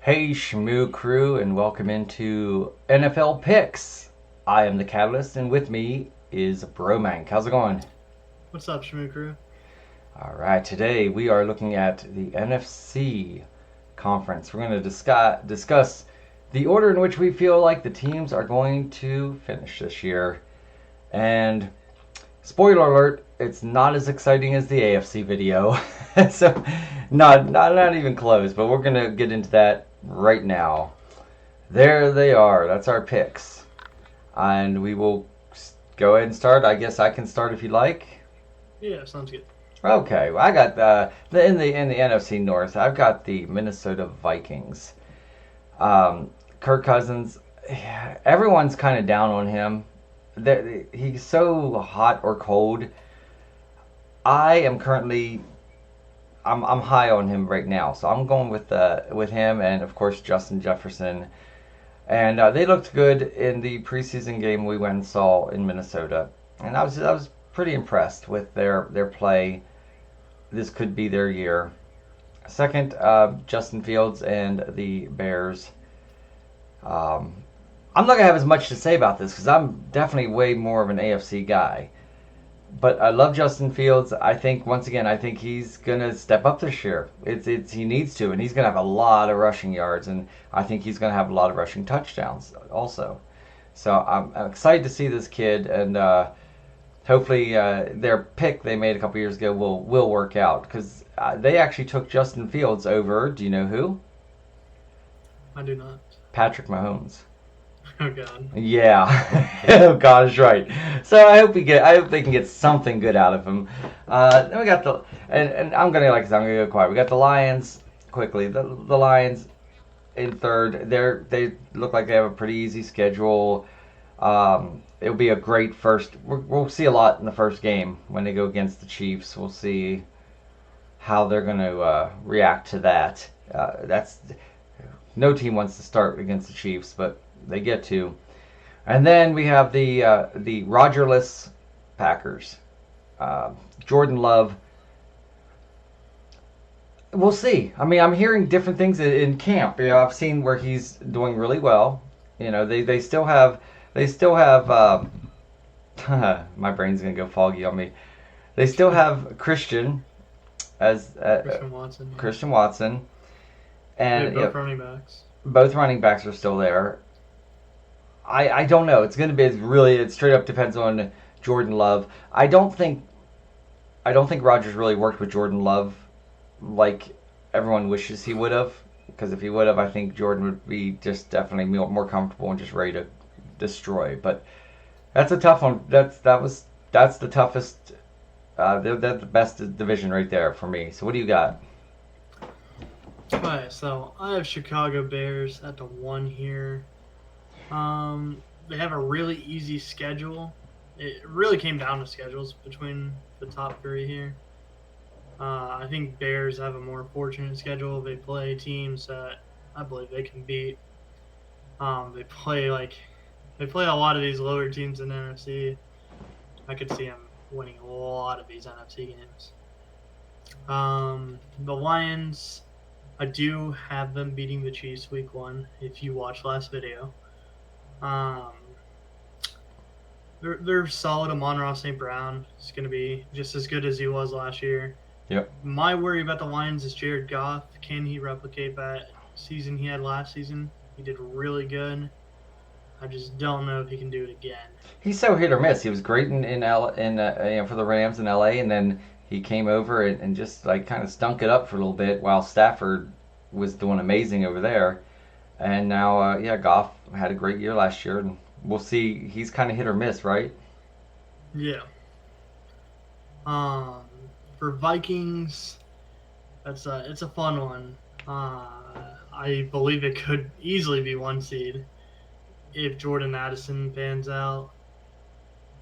Hey, Shmoo Crew, and welcome into NFL Picks. I am the Catalyst, and with me is Bromank. How's it going? What's up, Shmoo Crew? All right, today we are looking at the NFC conference. We're going to discuss the order in which we feel like the teams are going to finish this year. And spoiler alert, it's not as exciting as the AFC video. So, not even close, but we're going to get into that right now. There they are. That's our picks. And we will go ahead and start. I guess I can start if you like. Yeah, sounds good. Okay, well, I got in the NFC North. I've got the Minnesota Vikings. Kirk Cousins. Everyone's kind of down on him. He's so hot or cold. I am currently. I'm high on him right now, so I'm going with him and of course Justin Jefferson. And they looked good in the preseason game we went and saw in Minnesota, and I was pretty impressed with their play. This could be their year. Second, Justin Fields and the Bears. I'm not gonna have as much to say about this because I'm definitely way more of an AFC guy. But I love Justin Fields. I think once again, I think he's gonna step up this year. It's he needs to, and he's gonna have a lot of rushing yards, and I think he's gonna have a lot of rushing touchdowns also. So I'm excited to see this kid, and hopefully their pick they made a couple years ago will work out because they actually took Justin Fields over. Do you know who? I do not. Patrick Mahomes. Oh God. Yeah, oh God is right. So I hope they can get something good out of him. Then we got and I'm gonna go quiet. We got the Lions quickly. The Lions in third. They look like they have a pretty easy schedule. It'll be a great first. We'll see a lot in the first game when they go against the Chiefs. We'll see how they're going to react to that. That's no team wants to start against the Chiefs, but they get to. And then we have the Rogerless Packers. Jordan Love. We'll see. I mean, I'm hearing different things in camp. I've seen where he's doing really well. They still have my brain's gonna go foggy on me. They still have Christian as Christian Watson. Yeah. Christian Watson, They and have both running backs. both running backs are still there. I don't know. It's going to be really. It straight up depends on Jordan Love. I don't think Rodgers really worked with Jordan Love like everyone wishes he would have. Because if he would have, I think Jordan would be just definitely more comfortable and just ready to destroy. But that's a tough one. That's the toughest. That's the best division right there for me. So what do you got? Alright, so I have Chicago Bears at the 1 here. They have a really easy schedule. It really came down to schedules between the top 3 here. I think Bears have a more fortunate schedule. They play teams that I believe they can beat. They play a lot of these lower teams in the NFC. I could see them winning a lot of these NFC games. The Lions, I do have them beating the Chiefs week 1. If you watched last video, um, they're solid. Amon-Ra St. Brown is going to be just as good as he was last year. Yep. My worry about the Lions is Jared Goff. Can he replicate that season he had last season? He did really good. I just don't know if he can do it again. He's so hit or miss. He was great for the Rams in LA, and then he came over and just like kind of stunk it up for a little bit while Stafford was doing amazing over there. And now, Goff had a great year last year, and we'll see. He's kind of hit or miss, right? Yeah. Um, for Vikings, it's a fun one. I believe it could easily be 1 seed if Jordan Addison pans out,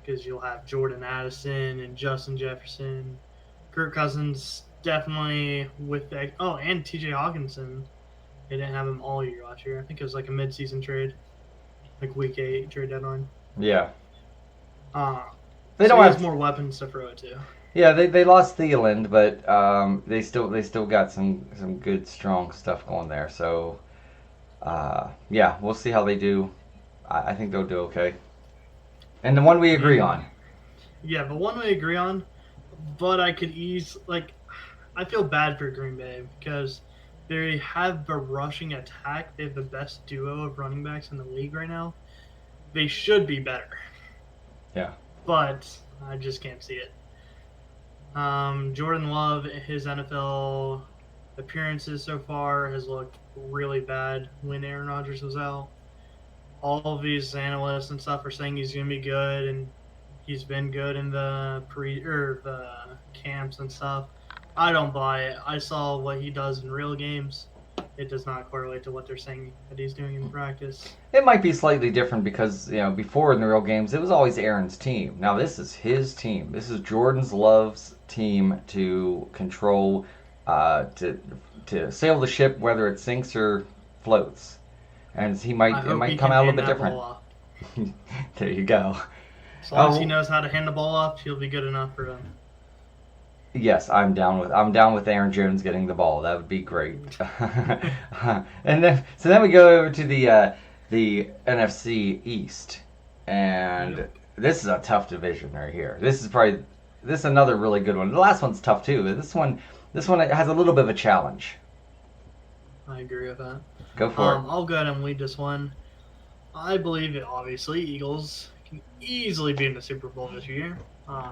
because you'll have Jordan Addison and Justin Jefferson, Kirk Cousins definitely with that. Oh, and T.J. Hawkinson. They didn't have him all year last year. I think it was like a mid-season trade, like week 8 trade deadline. Yeah. Uh, They so don't he have. has more weapons to throw it to. Yeah, they lost Thielen, but they still got some good strong stuff going there. So Yeah, we'll see how they do. I think they'll do okay. And the one we agree And on. yeah, the one we agree on, but I feel bad for Green Bay because they have the rushing attack. They have the best duo of running backs in the league right now. They should be better, Yeah. but I just can't see it. Jordan Love, his NFL appearances so far has looked really bad when Aaron Rodgers was out. All of these analysts and stuff are saying he's going to be good, and he's been good in the camps and stuff. I don't buy it. I saw what he does in real games. It does not correlate to what they're saying that he's doing in practice. It might be slightly different because, before in the real games, it was always Aaron's team. Now this is his team. This is Jordan's Love's team to control, to sail the ship, whether it sinks or floats. And it might come out a little bit different. There you go. As long as he knows how to hand the ball off, he'll be good enough for them. Yes, I'm down with Aaron Jones getting the ball. That would be great. And then we go over to the NFC East, and this is a tough division right here. This is another really good one. The last one's tough too. But this one has a little bit of a challenge. I agree with that. Go for it. I'll go ahead and lead this one. I believe that obviously Eagles can easily be in the Super Bowl this year.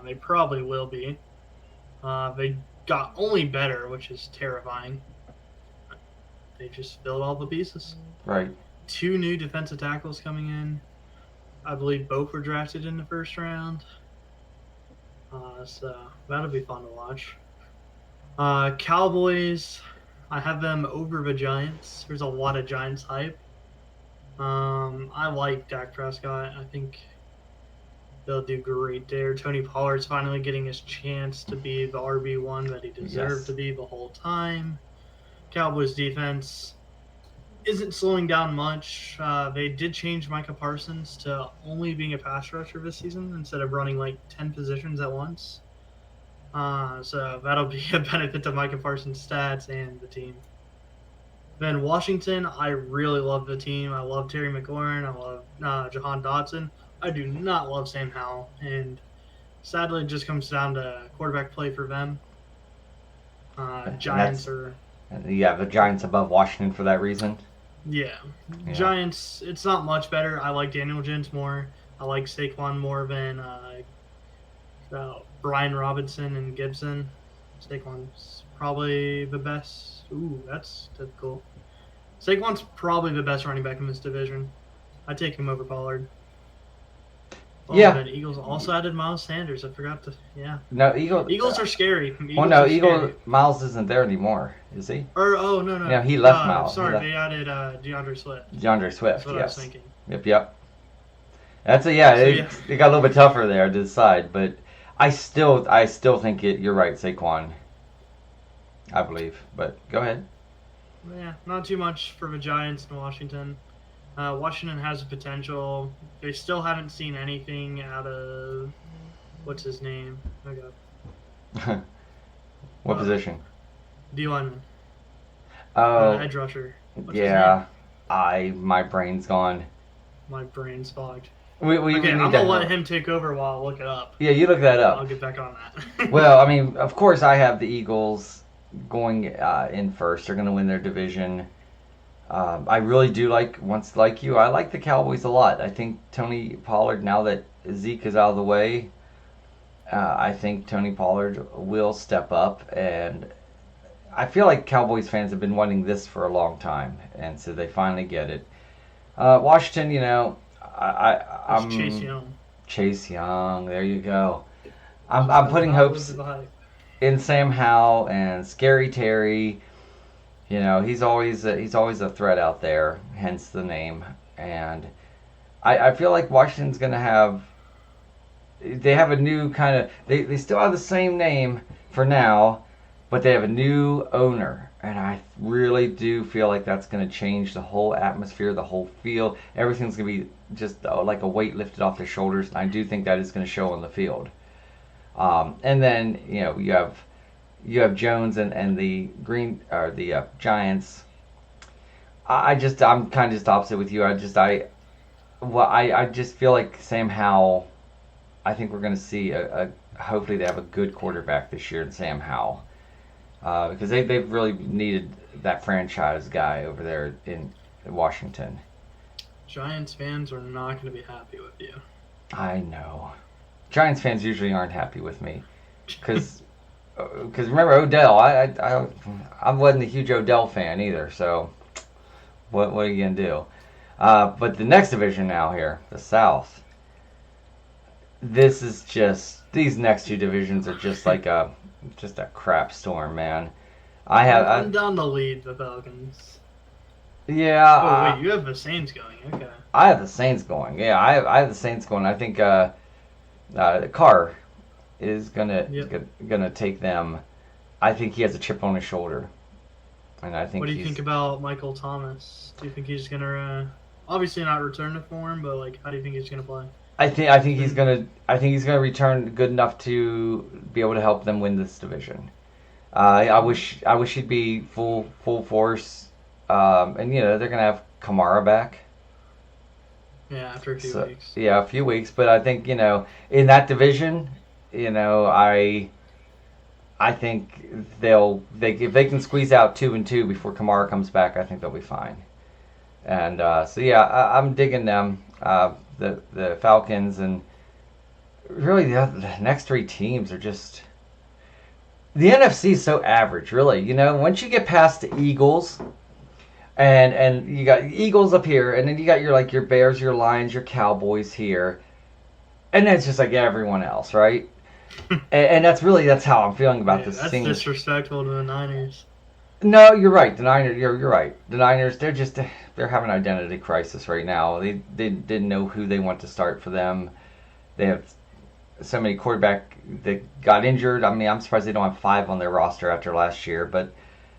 They probably will be. They got only better, which is terrifying. They just filled all the pieces. Right. 2 new defensive tackles coming in. I believe both were drafted in the first round. So that'll be fun to watch. Cowboys, I have them over the Giants. There's a lot of Giants hype. I like Dak Prescott. I think they'll do great there. Tony Pollard's finally getting his chance to be the RB1 that he deserved to be the whole time. Cowboys defense isn't slowing down much. They did change Micah Parsons to only being a pass rusher this season instead of running like 10 positions at once. So that'll be a benefit to Micah Parsons' stats and the team. Then Washington, I really love the team. I love Terry McLaurin. I love Jahan Dotson. I do not love Sam Howell, and sadly, it just comes down to quarterback play for them. Giants are. Yeah, the Giants above Washington for that reason. Yeah. Giants. It's not much better. I like Daniel Jones more. I like Saquon more than Brian Robinson and Gibson. Saquon's probably the best. Ooh, that's difficult. Saquon's probably the best running back in this division. I take him over Pollard. The Eagles also added Miles Sanders. I forgot to. Yeah. No, Eagles are scary. Miles isn't there anymore, is he? No. Yeah, he left Miles. Sorry, they added DeAndre Swift. DeAndre Swift. That's what I was thinking. Yep. It got a little bit tougher there to decide, but I still think you're right, Saquon. I believe, but go ahead. Yeah, not too much for the Giants in Washington. Washington has the potential. They still haven't seen anything out of what's his name? Okay. What position? D lineman. Oh, edge rusher. What's my brain's gone. My brain's fogged. I'm gonna let him take over while I look it up. Yeah, you look that up. I'll get back on that. Well, I mean, of course, I have the Eagles going in first. They're going to win their division. I really do like the Cowboys a lot. I think Tony Pollard, now that Zeke is out of the way, I think Tony Pollard will step up, and I feel like Cowboys fans have been wanting this for a long time, and so they finally get it. Washington, I'm Chase Young. Chase Young, there you go. I'm putting hopes in Sam Howell and Scary Terry. He's always a threat out there, hence the name. And I feel like Washington's going to have. They have a new kind of. They still have the same name for now, but they have a new owner, and I really do feel like that's going to change the whole atmosphere, the whole feel. Everything's going to be just like a weight lifted off their shoulders, and I do think that is going to show on the field. And then you have Jones and the Giants. I'm kind of just opposite with you. I just feel like Sam Howell. I think we're going to see hopefully they have a good quarterback this year in Sam Howell, because they've really needed that franchise guy over there in Washington. Giants fans are not going to be happy with you. I know. Giants fans usually aren't happy with me because remember Odell. I wasn't a huge Odell fan either. So what are you gonna do? But the next division now here, the South. This is just these next two divisions are just like a crap storm, man. Run down the lead, the Falcons. Yeah. Oh wait, you have the Saints going. Okay. I have the Saints going. Yeah, I have the Saints going. I think Carr is gonna take them. I think he has a chip on his shoulder, and I think. What do you think about Michael Thomas? Do you think he's gonna obviously not return to form, but like, how do you think he's gonna play? I think he's gonna return good enough to be able to help them win this division. I wish he'd be full force, and they're gonna have Kamara back. Yeah, after a few weeks. Yeah, a few weeks, but I think in that division, I think if they can squeeze out 2-2 before Kamara comes back, I think they'll be fine. And so yeah, I'm digging them. The Falcons, and really the next three teams are just the NFC is so average, really. Once you get past the Eagles, and you got Eagles up here, and then you got your Bears, your Lions, your Cowboys here, and then it's just like everyone else, right? and that's how I'm feeling about this. That's disrespectful to the Niners. No, you're right. The Niners, you're right. The Niners, they're having an identity crisis right now. They didn't know who they want to start for them. They have so many quarterback that got injured. I mean, I'm surprised they don't have 5 on their roster after last year. But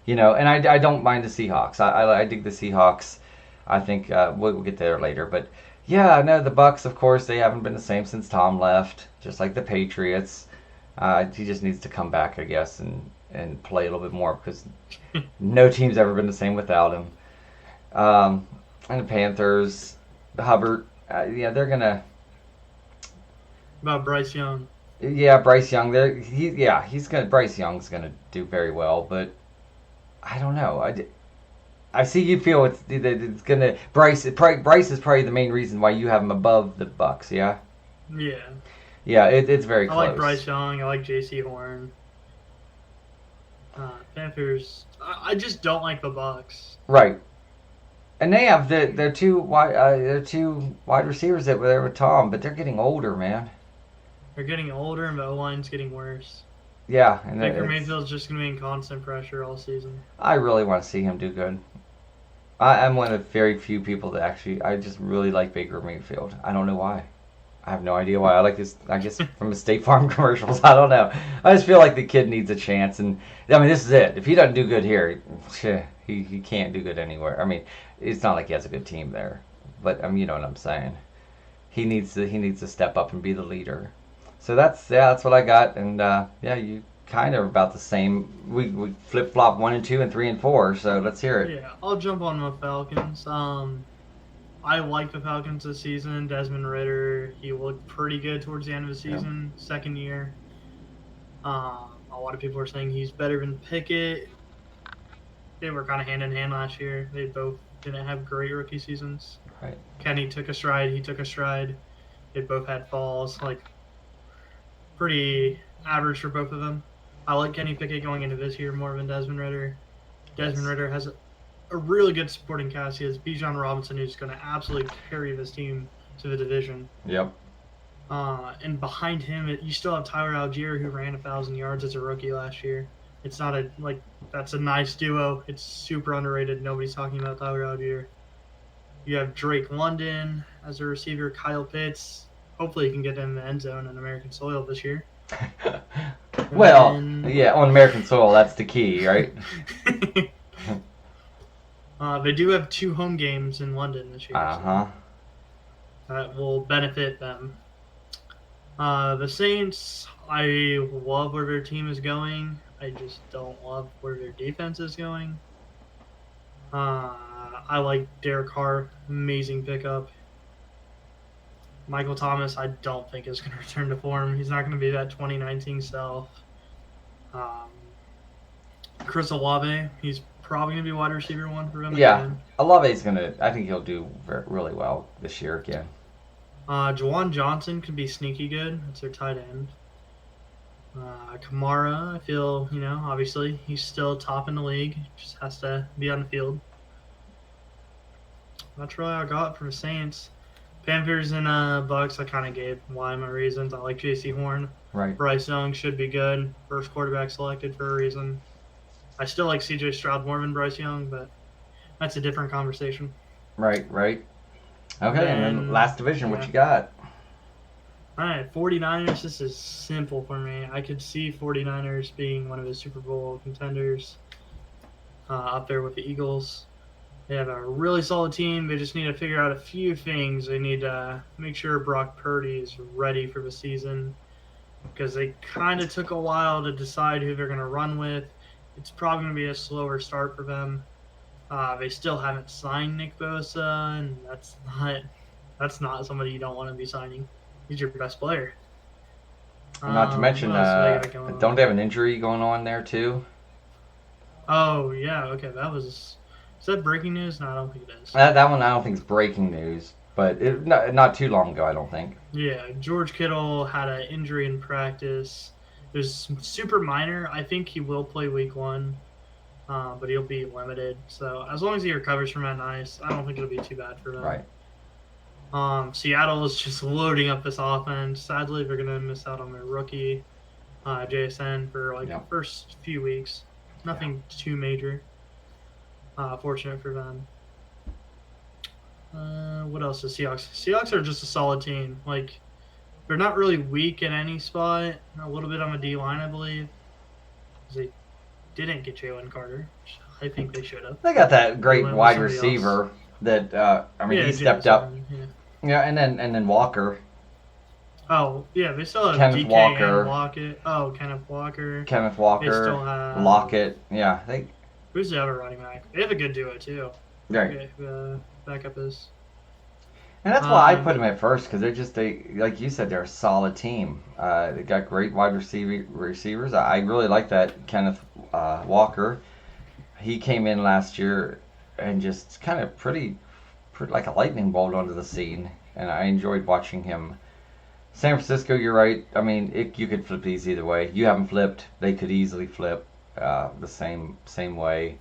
and I don't mind the Seahawks. I dig the Seahawks. I think we'll get there later. But yeah, no, the Bucks, of course, they haven't been the same since Tom left. Just like the Patriots, he just needs to come back, I guess, and play a little bit more because no team's ever been the same without him. And the Panthers, the Hubbard, they're gonna. About Bryce Young. Yeah, Bryce Young. Bryce Young's gonna do very well, but I don't know. I see you feel it's gonna Bryce. Bryce is probably the main reason why you have him above the Bucks. Yeah. Yeah. Yeah, it's very close. I like Bryce Young. I like J.C. Horn. Panthers. I just don't like the Bucks. Right. And they have their two wide receivers that were there with Tom, but they're getting older, man. They're getting older, and the O-line's getting worse. Yeah, and Baker Mayfield's just going to be in constant pressure all season. I really want to see him do good. I'm one of the very few people that I just really like Baker Mayfield. I don't know why. I have no idea why. I like this, I guess, from the State Farm commercials. I don't know. I just feel like the kid needs a chance. And, I mean, this is it. If he doesn't do good here, he can't do good anywhere. I mean, it's not like he has a good team there. But, you know what I'm saying. He needs to step up and be the leader. So that's what I got. And, you kind of about the same. We flip-flop 1 and 2 and 3 and 4. So let's hear it. Yeah, I'll jump on the Falcons. I like the Falcons this season. Desmond Ridder, he looked pretty good towards the end of the season, second year. A lot of people are saying he's better than Pickett. They were kind of hand in hand last year. They both didn't have great rookie seasons. Right. Kenny took a stride. He took a stride. They both had falls. Pretty average for both of them. I like Kenny Pickett going into this year more than Desmond Ridder. Desmond Ridder has a really good supporting cast. He has Bijan Robinson, who's going to absolutely carry this team to the division. Yep. And behind him, you still have Tyler Algier, who ran 1,000 yards as a rookie last year. It's not that's a nice duo. It's super underrated. Nobody's talking about Tyler Algier. You have Drake London as a receiver, Kyle Pitts. Hopefully, he can get in the end zone on American soil this year. Well, on American soil, that's the key, right? They do have 2 home games in London this year. Uh-huh. So that will benefit them. The Saints, I love where their team is going. I just don't love where their defense is going. I like Derek Carr. Amazing pickup. Michael Thomas, I don't think is going to return to form. He's not going to be that 2019 self. Um, Chris Olave, he's probably going to be wide receiver one for him Yeah, again. Olave's gonna. I think he'll do really well this year again. Jawan Johnson could be sneaky good. That's their tight end. Kamara, I feel, obviously he's still top in the league. Just has to be on the field. That's really all I got for the Saints. Panthers and Bucks, I kind of gave my reasons. I like J.C. Horn. Right. Bryce Young should be good. First quarterback selected for a reason. I still like C.J. Stroud more than Bryce Young, but that's a different conversation. Right. Okay, and then last division, what you got? All right, 49ers, this is simple for me. I could see 49ers being one of the Super Bowl contenders up there with the Eagles. They have a really solid team. They just need to figure out a few things. They need to make sure Brock Purdy is ready for the season because they kind of took a while to decide who they're going to run with. It's probably going to be a slower start for them. They still haven't signed Nick Bosa, and that's not somebody you don't want to be signing. He's your best player. Not to mention, don't they have an injury going on there too? Oh, yeah, okay. Is that breaking news? No, I don't think it is. That one I don't think is breaking news, but not too long ago, I don't think. Yeah, George Kittle had an injury in practice. It was super minor. I think he will play week 1, but he'll be limited. So as long as he recovers from that, nice. I don't think it'll be too bad for them. Right. Seattle is just loading up this offense. Sadly, they're going to miss out on their rookie, JSN, for the first few weeks. Nothing too major. Fortunate for them. What else is Seahawks? Seahawks are just a solid team. They're not really weak in any spot. A little bit on the D-line, I believe. They didn't get Jalen Carter, which I think they should have. They got that great wide receiver that he stepped up. Yeah, and then Walker. Oh, yeah, they still have Kenneth DK Walker. and Lockett. Oh, Kenneth Walker. They still have Lockett. Yeah, who's the other running back? They have a good duo too. Right. Okay, backup is. And that's why I put them at first because they like you said, they're a solid team. They got great wide receivers. I really like that Kenneth Walker. He came in last year and just kind of pretty like a lightning bolt onto the scene, and I enjoyed watching him. San Francisco, you're right. I mean, you could flip these either way. You haven't flipped; they could easily flip the same way.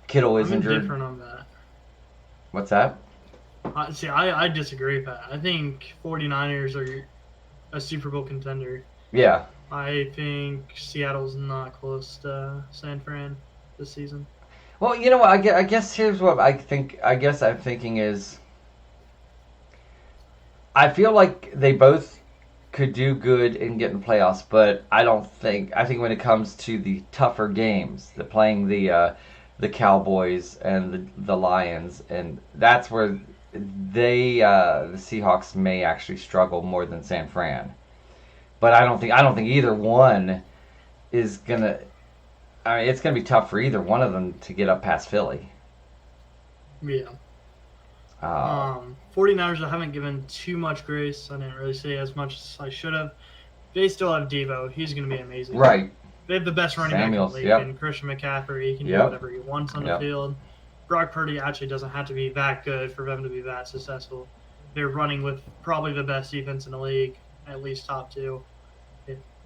Kittle is injured. I'm different on that. What's that? See, I disagree, Pat. I think 49ers are a Super Bowl contender. Yeah. I think Seattle's not close to San Fran this season. Well, you know what? I guess here's what I think. I guess I'm thinking is, I feel like they both could do good and get in the playoffs, but I think when it comes to the tougher games, playing the Cowboys and the Lions, and that's where the Seahawks may actually struggle more than San Fran. But I don't think either one is gonna. I mean, it's gonna be tough for either one of them to get up past Philly. Yeah. 49ers, I haven't given too much grace. I didn't really say as much as I should have. They still have Devo. He's going to be amazing. Right. They have the best running back in the league. And Christian McCaffrey, he can do whatever he wants on the field. Brock Purdy actually doesn't have to be that good for them to be that successful. They're running with probably the best defense in the league, at least top 2.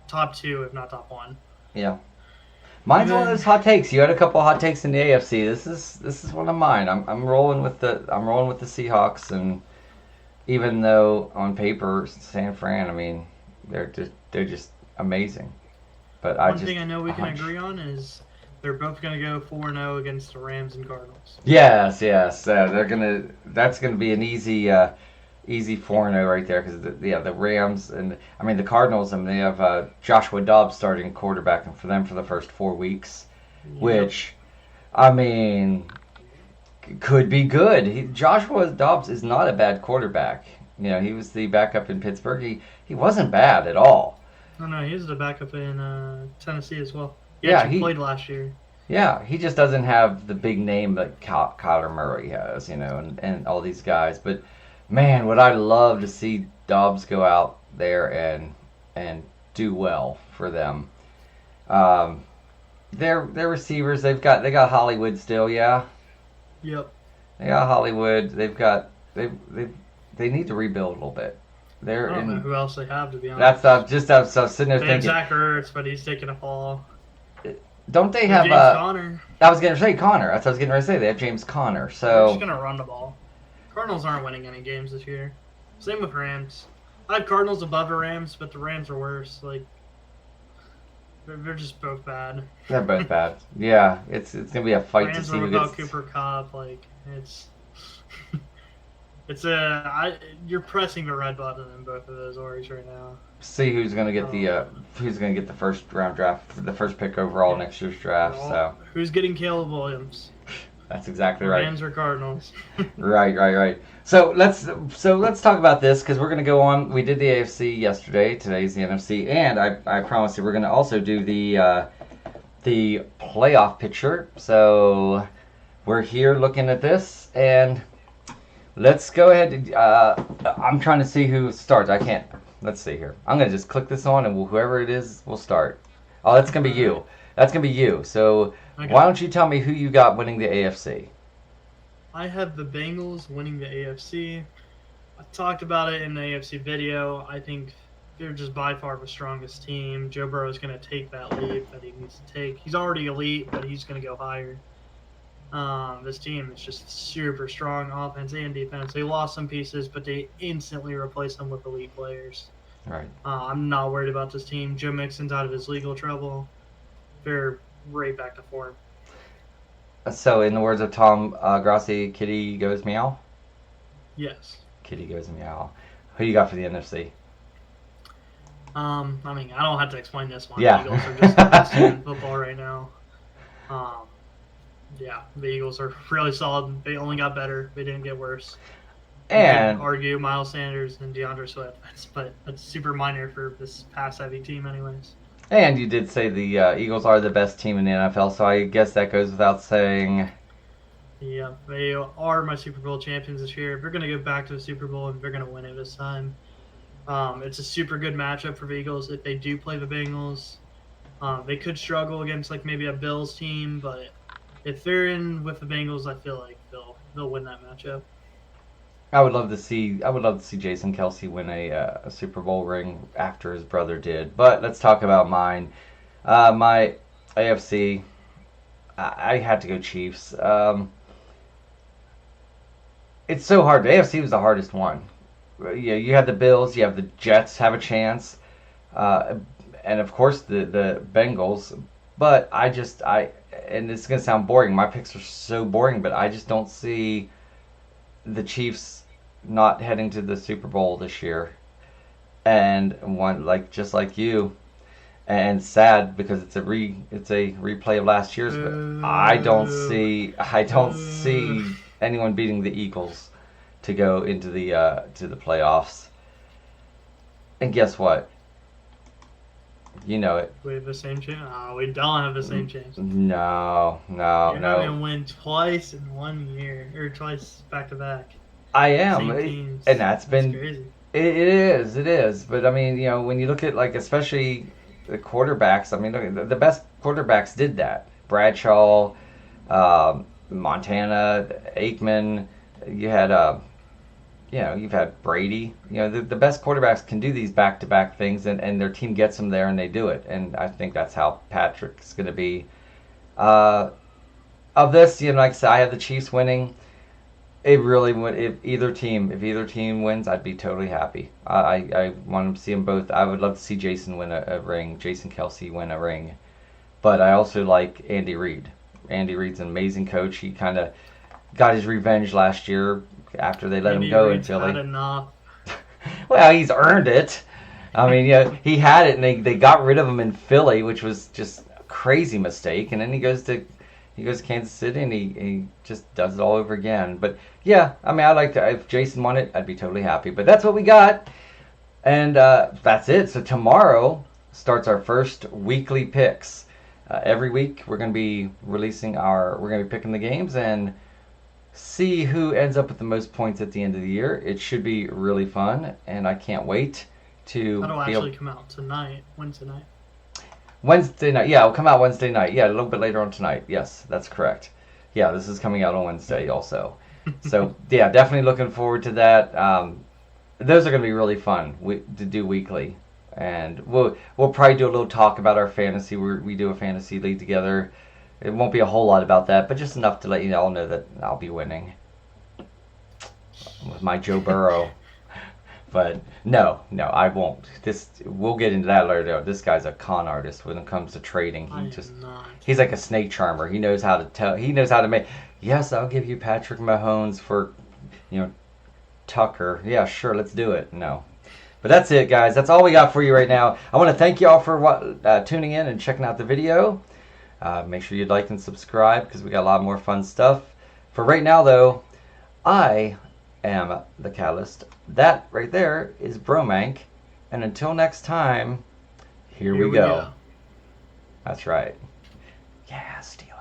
Top 2, if not top 1. Yeah. Mine's one of those hot takes. You had a couple of hot takes in the AFC. This is one of mine. I'm rolling with the Seahawks, and even though on paper San Fran, I mean, they're just amazing. But one thing I know we can agree on is they're both going to go 4-0 against the Rams and Cardinals. Yes. That's gonna be an easy 4-0 right there because the Rams and the Cardinals, and they have Joshua Dobbs starting quarterback for them for the first 4 weeks, which could be good. Joshua Dobbs is not a bad quarterback. He was the backup in Pittsburgh. He wasn't bad at all. No, he was the backup in Tennessee as well. He played last year. Yeah, he just doesn't have the big name that Kyler Murray has, and all these guys. But man, would I love to see Dobbs go out there and do well for them. Um, their receivers, they got Hollywood still, yeah. Yep. They got Hollywood. They need to rebuild a little bit. They're I don't know in. who else they have, to be That's honest. I was sitting there They have thinking, Zach Ertz, but he's taking a fall. don't they They have have James Conner. I was going to say Connor. That's what I was getting ready to say. They have James Conner. We're just So gonna run the ball. Cardinals aren't winning any games this year. Same with Rams. I have Cardinals above the Rams, but the Rams are worse. Like they're just both bad. they're both bad. Yeah, it's gonna be a fight to Rams see are who without gets. Cooper Cup. Like it's you're pressing the red button in both of those orgs right now. See who's gonna get the first round draft, the first pick overall next year's draft. So Who's getting Caleb Williams? that's exactly right. Rams or Cardinals? Right. So let's talk about this because we're gonna go on. We did the AFC yesterday. Today's the NFC, and I promise you we're gonna also do the playoff picture. So we're here looking at this, and let's go ahead. I'm trying to see who starts. I can't. Let's see here. I'm gonna just click this on, and whoever it is will start. Oh, that's gonna be you. That's gonna be you. So Okay. why don't you tell me who you got winning the AFC? I have the Bengals winning the AFC. I talked about it in the AFC video. I think they're just by far the strongest team. Joe Burrow is going to take that leap that he needs to take. He's already elite, but he's going to go higher. This team is just super strong, offense and defense. They lost some pieces, but they instantly replaced them with elite players. Right. I'm not worried about this team. Joe Mixon's out of his legal trouble. They're right back to form. So, in the words of Tom Grassi, Kitty goes meow. Yes. Kitty goes meow. Who you got for the NFC? I mean, I don't have to explain this one. Yeah. The Eagles are just the best team in football right now. Yeah, the Eagles are really solid. They only got better. They didn't get worse. You And could argue Miles Sanders and DeAndre Swift, but that's super minor for this pass-heavy team, anyways. and you did say the Eagles are the best team in the NFL, so I guess that goes without saying. Yeah, they are my Super Bowl champions this year. They're going to go back to the Super Bowl, and they're going to win it this time. It's a super good matchup for the Eagles if they do play the Bengals. They could struggle against like maybe a Bills team, but if they're in with the Bengals, I feel like they'll win that matchup. I would love to see Jason Kelsey win a Super Bowl ring after his brother did. But let's talk about mine. My AFC, I had to go Chiefs. It's so hard. The AFC was the hardest one. Yeah, you have the Bills, you have the Jets have a chance, and of course the Bengals. But and it's gonna sound boring. My picks are so boring, but I just don't see the Chiefs not heading to the Super Bowl this year. And just like you, and sad because it's a replay of last year's. But I don't see anyone beating the Eagles to go into the to the playoffs. And guess what? You know it. We have the same chance. Oh, we don't have the same chance. No. You're not gonna win twice in 1 year, or twice back to back. I am, Same teams. and that's been crazy. It is. But I mean, when you look at like especially the quarterbacks, I mean, look, the best quarterbacks did that. Bradshaw, Montana, Aikman. You had you've had Brady. The best quarterbacks can do these back-to-back things, and their team gets them there, and they do it. And I think that's how Patrick's going to be. Of this, like I said, I have the Chiefs winning. It really would. If either team wins, I'd be totally happy. I want to see them both. I would love to see Jason win a ring. Jason Kelsey win a ring. But I also like Andy Reid. Andy Reid's an amazing coach. He kind of got his revenge last year after they let him go in Philly. Had enough. Well, he's earned it. I mean, he had it, and they got rid of him in Philly, which was just a crazy mistake. And then he goes to Kansas City, and he just does it all over again. But yeah, I mean, if Jason won it, I'd be totally happy. But that's what we got, and that's it. So tomorrow starts our first weekly picks, Every week we're going to be picking the games and see who ends up with the most points at the end of the year. It should be really fun, and I can't wait to That'll be able. actually come out tonight, Wednesday night. Wednesday night. Yeah, it'll come out Wednesday night. Yeah, a little bit later on tonight. Yes, that's correct. Yeah, this is coming out on Wednesday also. So yeah, definitely looking forward to that. Those are going to be really fun to do weekly, and we'll probably do a little talk about our fantasy. We do a fantasy league together. It won't be a whole lot about that, but just enough to let you all know that I'll be winning with my Joe Burrow. But no, I won't. We'll get into that later. This guy's a con artist when it comes to trading. He's like a snake charmer. He knows how to tell. He knows how to make. Yes, I'll give you Patrick Mahomes for, Tucker. Yeah, sure, let's do it. No. But that's it, guys. That's all we got for you right now. I want to thank you all for tuning in and checking out the video. Make sure you like and subscribe because we got a lot more fun stuff. For right now, though, I am the Catalyst. That right there is Bromank. And until next time, here we go. That's right. Yeah, steal.